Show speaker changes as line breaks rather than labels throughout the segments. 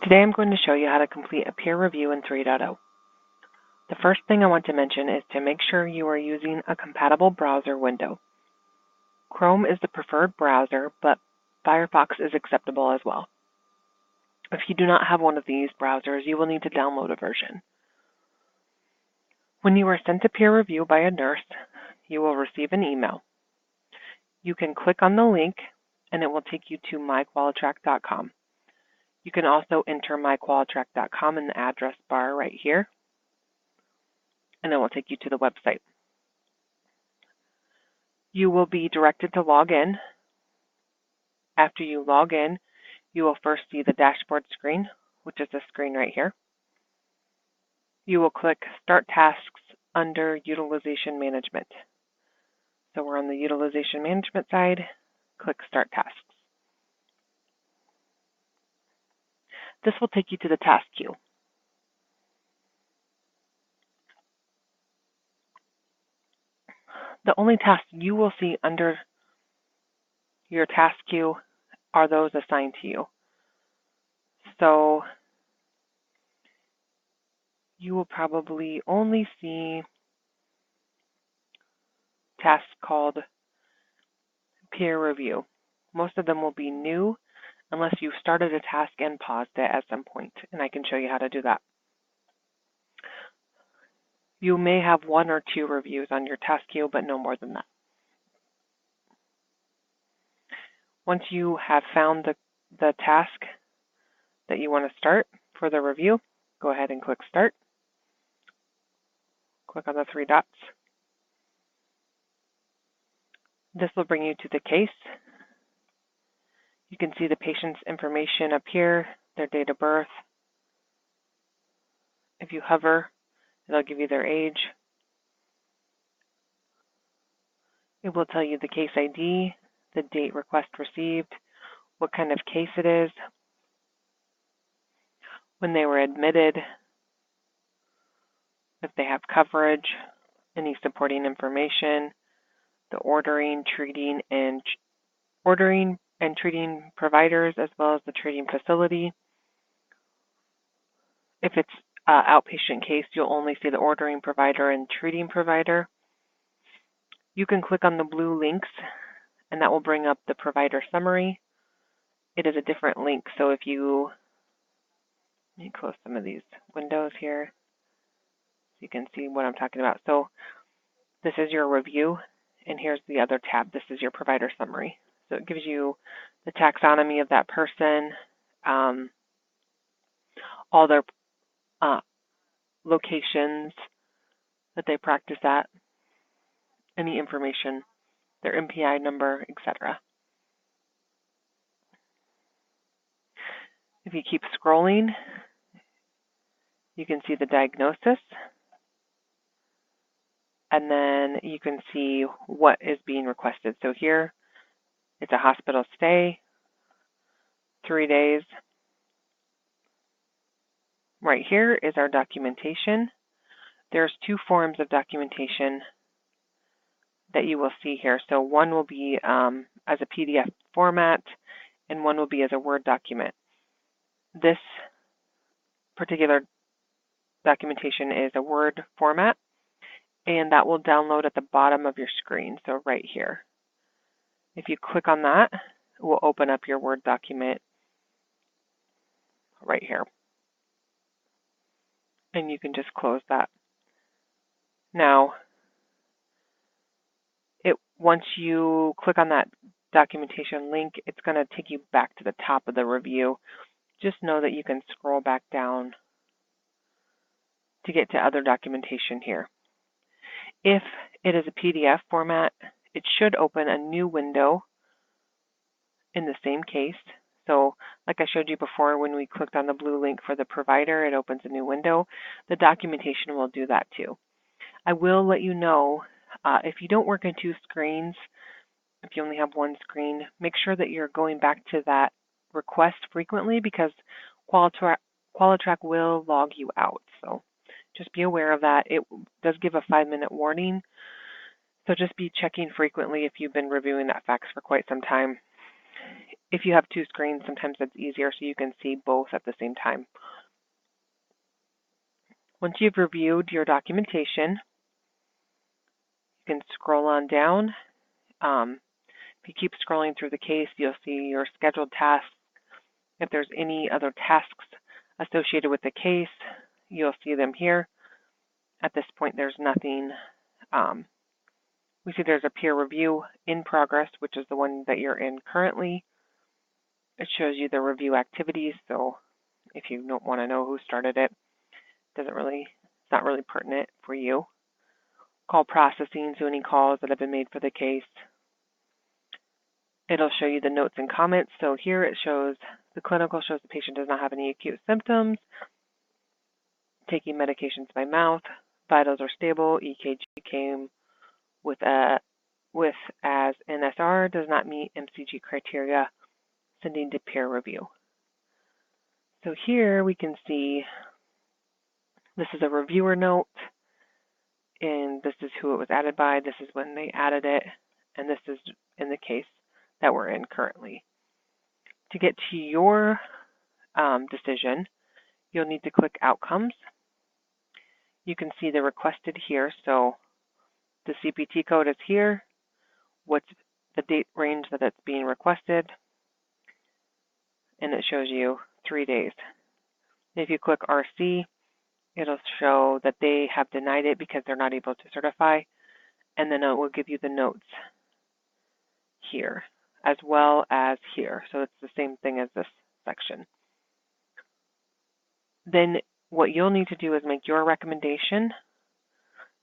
Today I'm going to show you how to complete a peer review in 3.0. The first thing I want to mention is to make sure you are using a compatible browser window. Chrome is the preferred browser, but Firefox is acceptable as well. If you do not have one of these browsers, you will need to download a version. When you are sent a peer review by a nurse, you will receive an email. You can click on the link and it will take you to myqualitrack.com. You can also enter myqualitrack.com in the address bar right here, and it will take you to the website. You will be directed to log in. After you log in, you will first see the dashboard screen, which is this screen right here. You will click Start Tasks under Utilization Management. So we're on the Utilization Management side. Click Start Tasks. This will take you to the task queue. The only tasks you will see under your task queue are those assigned to you. So you will probably only see tasks called peer review. Most of them will be new unless you've started a task and paused it at some point, and I can show you how to do that. You may have 1 or 2 reviews on your task queue, but no more than that. Once you have found the task that you want to start for the review, go ahead and click Start. Click on the 3 dots. This will bring you to the case. You can see the patient's information up here, their date of birth. If you hover, it'll give you their age. It will tell you the case ID, the date request received, what kind of case it is, when they were admitted, if they have coverage, any supporting information, the ordering and treating providers, as well as the treating facility. If it's an outpatient case, you'll only see the ordering provider and treating provider. You can click on the blue links, and that will bring up the provider summary. It is a different link, so if you let me close some of these windows here so you can see what I'm talking about. So this is your review, and here's the other tab. This is your provider summary. So it gives you the taxonomy of that person, all their locations that they practice at, any information, their MPI number, etc. If you keep scrolling, you can see the diagnosis, and then you can see what is being requested. So here, it's a hospital stay, 3 days. Right here is our documentation. There's 2 forms of documentation that you will see here. So one will be as a PDF format, and one will be as a Word document. This particular documentation is a Word format, and that will download at the bottom of your screen, so right here. If you click on that, it will open up your Word document right here. And you can just close that. Now, once you click on that documentation link, it's going to take you back to the top of the review. Just know that you can scroll back down to get to other documentation here. If it is a PDF format, it should open a new window in the same case. So like I showed you before, when we clicked on the blue link for the provider, it opens a new window. The documentation will do that too. I will let you know, if you don't work in 2 screens, if you only have 1 screen, make sure that you're going back to that request frequently, because Qualitrack will log you out. So just be aware of that. It does give a 5-minute warning. So just be checking frequently if you've been reviewing that fax for quite some time. if you have two screens, sometimes it's easier so you can see both at the same time. Once you've reviewed your documentation, you can scroll on down. If you keep scrolling through the case, you'll see your scheduled tasks. If there's any other tasks associated with the case, you'll see them here. At this point, there's nothing. We see there's a peer review in progress, which is the one that you're in currently. It shows you the review activities, so if you don't want to know who started it, it's not really pertinent for you. Call processing, so any calls that have been made for the case. It'll show you the notes and comments. So here it shows the clinical shows the patient does not have any acute symptoms, taking medications by mouth, vitals are stable, EKG came with as NSR does not meet MCG criteria, sending to peer review. So here we can see this is a reviewer note, and this is who it was added by, this is when they added it, and this is in the case that we're in currently. To get to your decision, you'll need to click Outcomes. You can see the requested here, so the CPT code is here, what's the date range that it's being requested, and it shows you 3 days. If you click RC, it'll show that they have denied it because they're not able to certify, and then it will give you the notes here as well as here. So it's the same thing as this section. Then what you'll need to do is make your recommendation.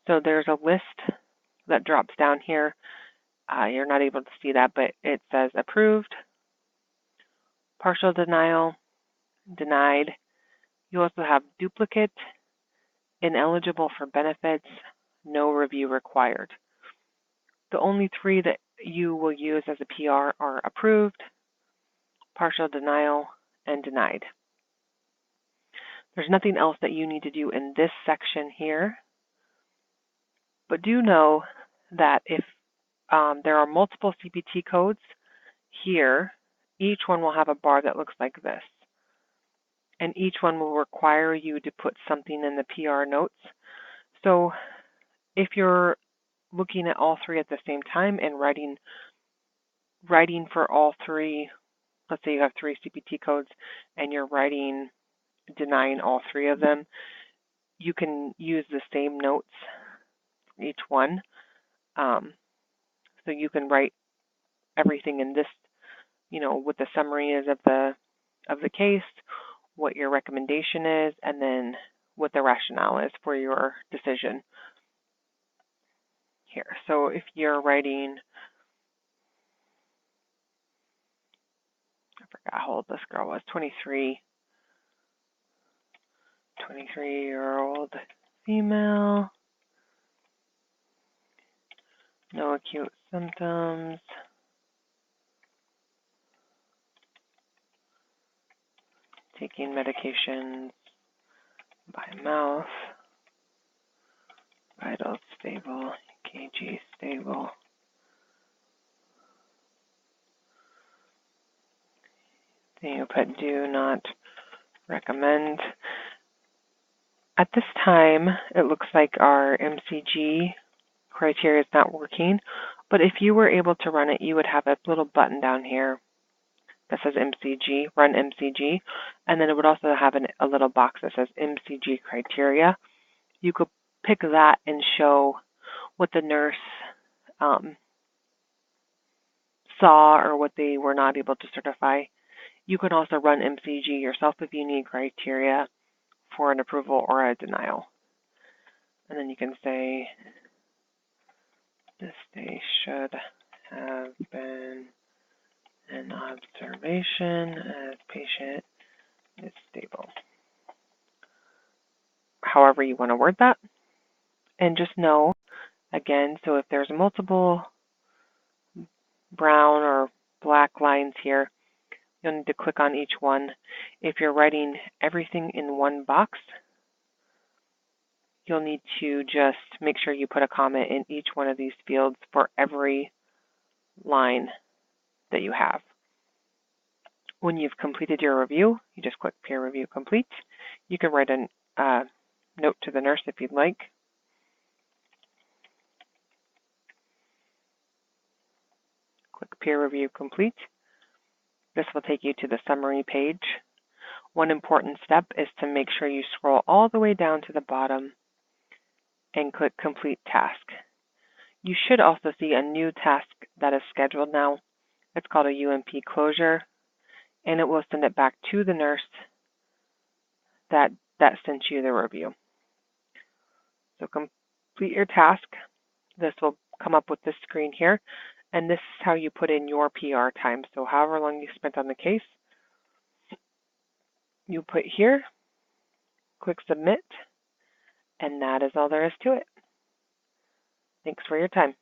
So there's a list that drops down here. You're not able to see that, but it says approved, partial denial, denied. You also have duplicate, ineligible for benefits, no review required. The only three that you will use as a PR are approved, partial denial, and denied. There's nothing else that you need to do in this section here, but do know that if there are multiple CPT codes here, each one will have a bar that looks like this. And each one will require you to put something in the PR notes. So if you're looking at all three at the same time and writing for all three, let's say you have 3 CPT codes and you're writing denying all 3 of them, you can use the same notes each one. So you can write everything in this, what the summary is of the case, what your recommendation is, and then what the rationale is for your decision here. So if you're writing, I forgot how old this girl was, 23-year-old female, no acute symptoms, taking medications by mouth, vitals stable, EKG stable. Then you put do not recommend. At this time, it looks like our MCG criteria is not working, but if you were able to run it, you would have a little button down here that says MCG, run MCG, and then it would also have a little box that says MCG criteria. You could pick that and show what the nurse saw or what they were not able to certify. You can also run MCG yourself if you need criteria for an approval or a denial. And then you can say, this day should have been an observation as patient is stable. However you want to word that. And just know, again, so if there's multiple brown or black lines here, you'll need to click on each one. If you're writing everything in one box, you'll need to just make sure you put a comment in each one of these fields for every line that you have. When you've completed your review, you just click Peer Review Complete. You can write a note to the nurse if you'd like. Click Peer Review Complete. This will take you to the summary page. One important step is to make sure you scroll all the way down to the bottom and click Complete Task. You should also see a new task that is scheduled now. It's called a UMP closure, and it will send it back to the nurse that sent you the review. So complete your task. This will come up with this screen here, and this is how you put in your PR time. So however long you spent on the case, you put here, click Submit, and that is all there is to it. Thanks for your time.